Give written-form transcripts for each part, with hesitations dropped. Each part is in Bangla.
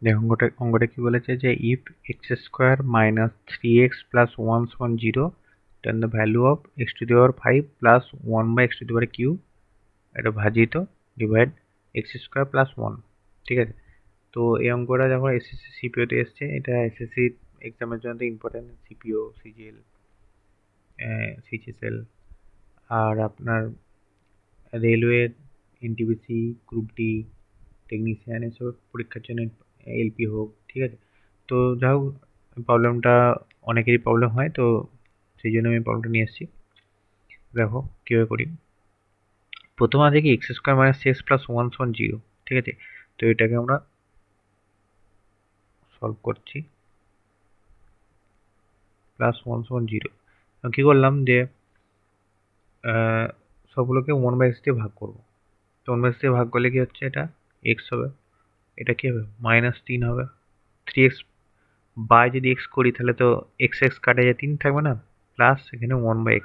দেখো অঙ্কটা কি বলেছে যে if x square minus 3x plus 1 সমান 0 then the value of x to the power 5 plus 1 by x to the power q এটা ভাজিত ডিভাইড এক্স স্কোয়ার প্লাস 1। ঠিক আছে, তো এই অঙ্কটা যখন এসএসসি সিপিওতে এসছে, এটা এসএসসি এক্সামের জন্য ইম্পর্টেন্ট, সিপিও সিজিএল সিজিএসএল আর আপনার railway NTPC group D technician এসব পরীক্ষার জন্য এলপি হোক। ঠিক আছে, তো যাই হোক প্রবলেমটা অনেকেরই প্রবলেম হয়, তো সেই জন্য আমি প্রবলেমটা নিয়ে এসেছি। দেখো কীভাবে করি। প্রথম আছে কি x square minus x plus 1 সমান 0। ঠিক আছে, তো এটাকে আমরা সলভ করছি। প্লাস 1 সমান 0 কী করলাম যে সবগুলোকে 1/x দিয়ে ভাগ করবো। তো 1/x দিয়ে ভাগ করলে কি হচ্ছে, এটা এক্স হবে, এটা কি হবে -3 হবে। 3x বাই যদি এক্স করি তাহলে তো এক্স এক্স কাটে যায় 3 থাকবে না, প্লাস এখানে 1/x।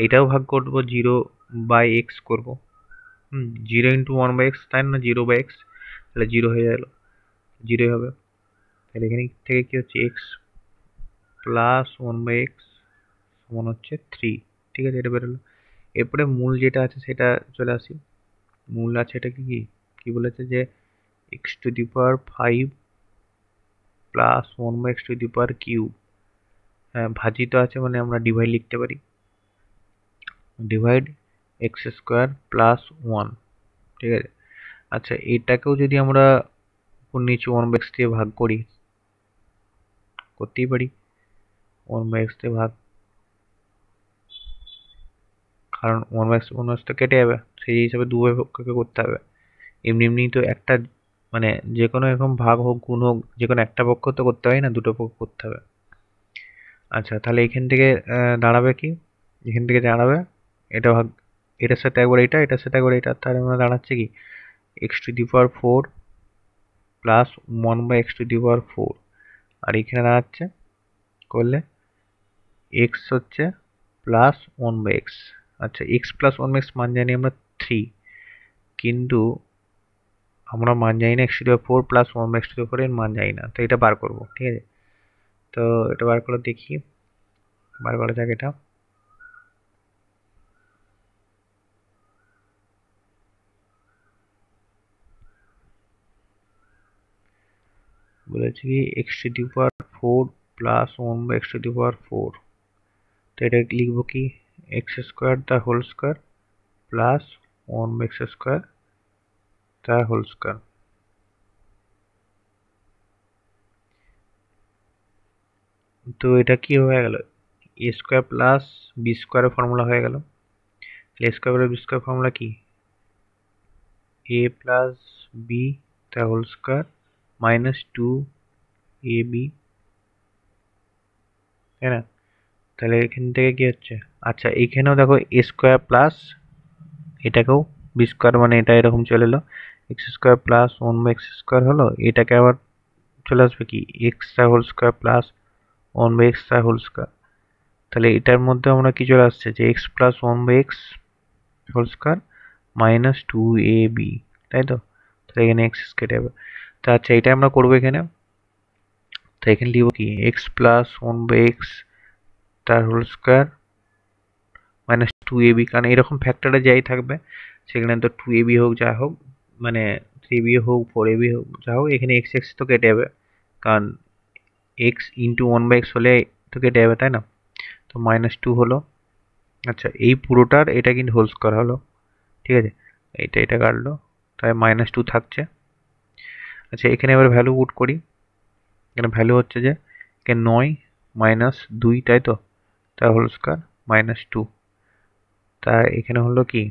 এইটাও ভাগ করবো 0/x করবো। 0 ইন্টু 1/x তাই না, 0/x, তাহলে 0 হয়ে গেল, 0 হবে। তাহলে এখানে থেকে কি হচ্ছে এক্স প্লাস 1/x সমান হচ্ছে 3। ঠিক আছে, এটা বেরোলো। এরপরে মূল যেটা আছে সেটা চলে আসি। মূল আছে এটা কি কি বলেছে যে x to the power 5 plus 1/x to the power cube. হ্যাঁ, ভাজিত আছে মানে আমরা ডিভাইড লিখতে পারি, ডিভাইড এক্স স্কোয়ার প্লাস 1। ঠিক আছে, আচ্ছা এটাকেও যদি আমরা উপর নিচে 1/x দিয়ে ভাগ করি, করতেই পারি 1/x দিয়ে ভাগ, কারণ 1/x তো কেটে যাবে, সেই হিসাবে দুভাবে পক্ষকে করতে হবে। এমনি তো একটা মানে যে কোনো এরকম ভাগ হোক গুণ হোক যে কোনো একটা পক্ষ তো করতে হয় না, দুটো পক্ষ করতে হবে। আচ্ছা তাহলে এখান থেকে দাঁড়াবে কি, এখান থেকে দাঁড়াবে এটা ভাগ, এটার সাথে একবার এটা, এটার সাথে একবার এটা, তাহলে আমরা দাঁড়াচ্ছে কি x to the power 4 plus 1/x to the power 4। আর এখানে দাঁড়াচ্ছে করলে এক্স হচ্ছে প্লাস 1/x। আচ্ছা এক্স প্লাস 1/x মান জানি আমরা 3, কিন্তু আমরা মান জানি না x to the power 4 plus 1/x to the power এর মান জানি না, তো এটা বার করবো। ঠিক আছে, তো এটা বার করে দেখি, বার করা যাক। এটা বলেছে কি x to the power 4 plus 1/x to the power 4, তো এটা লিখবো কি x square the whole square plus 1/x square the whole square. তো এটা কি হয়ে গেল, এ স্কোয়ার প্লাস বি স্কোয়ারের ফর্মুলা হয়ে গেল। A square plus b square formula কি, a plus b the whole square minus 2ab, তাই না? তাহলে এখান থেকে কি হচ্ছে, আচ্ছা এইখানেও দেখো এ স্কোয়ার প্লাস এটাকেও বি স্কোয়ার, মানে এটা এরকম চলে এলো x square plus 1/x square হলো, এটাকে আবার চলে আসবে কি x whole square plus 1/x whole square. তাহলে এটার মধ্যে আমরা কি চলে আসছে যে x plus 1/x whole square minus 2ab, তাই তো? তাহলে এখানে এক্স কেটে যাবে। তো আচ্ছা এটা আমরা করবো এখানে, তো এখানে লিখবো কি এক্স প্লাস 1/x তার হোল স্কোয়ার মাইনাস 2ab, কারণ এরকম ফ্যাক্টরে যাই থাকবে সেখানে তো 2ab হোক যা হোক, মানে 3b হোক 4ab হোক যা হোক, এখানে এক্স এক্স তো কেটে যাবে, কারণ এক্স ইন্টু 1/x হলে তো কেটে যাবে, তাই না? তো -2 হলো। আচ্ছা এই পুরোটার এটা কিন্তু হোল স্কোয়ার হলো। ঠিক আছে, এটা কাটলো, তাই -2 থাকছে। আচ্ছা এখানে এবার ভ্যালু পুট করি, এখানে ভ্যালু হচ্ছে যে এখানে 9 মাইনাস 2, তাই তো? তার হোল স্কোয়ার -2, তা এখানে হলো কি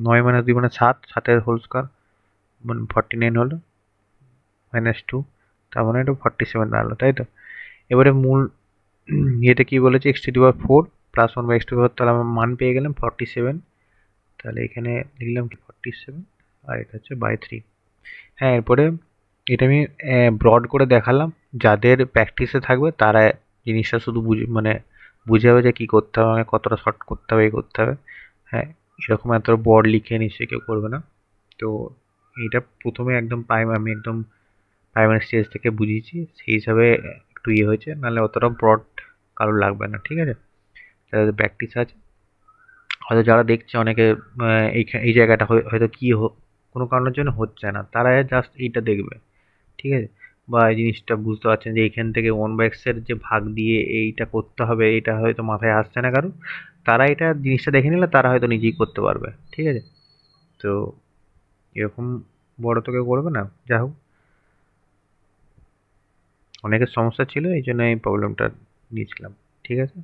9 - 2 মানে 7, 7-এর হোল স্কোয়ার মানে 49 হলো, -2, তার মানে এটা 47 দাঁড়ালো, তাই তো? এবারে মূল এটা কি বলেছে x to the power 4 plus 1/x to the power, তাহলে আমরা মান পেয়ে গেলাম 47। তাহলে এখানে লিখলাম কি 47, আর এটা হচ্ছে বাই 3। হ্যাঁ, এরপরে এটা আমি ব্রড করে দেখালাম, যাদের প্র্যাকটিসে থাকবে তারা জিনিসটা শুধু মানে বুঝে যাবে যে কী করতে হবে, আমাকে কতটা শর্ট করতে হবে, এই করতে হবে। হ্যাঁ, এরকম এত বড় লিখে নিশ্চয়ই কেউ করবে না। তো এইটা প্রথমে একদম আমি একদম প্রাইমারি স্টেজ থেকে বুঝিয়েছি, সেই হিসাবে একটু ইয়ে হয়েছে, নাহলে অতটা ব্রড কারোর লাগবে না, ঠিক আছে? যাদের প্র্যাকটিস আছে, হয়তো যারা দেখছে অনেকে এই জায়গাটা হয়তো কি কোনো কারণের জন্য হচ্ছে না, তারা জাস্ট এইটা দেখবে, ঠিক আছে? বা এই জিনিসটা বুঝতে পারছেন যে এইখান থেকে 1/x এর যে ভাগ দিয়ে এইটা করতে হবে, এটা হয়তো মাথায় আসছে না কারো, তারা এটা জিনিসটা দেখে নিলে তারা হয়তো নিজেই করতে পারবে, ঠিক আছে? তো এরকম বড় তো কেউ করবে না, যা হোক, অনেকের সমস্যা ছিল এই জন্য এই প্রবলেমটা নিয়েছিলাম, ঠিক আছে?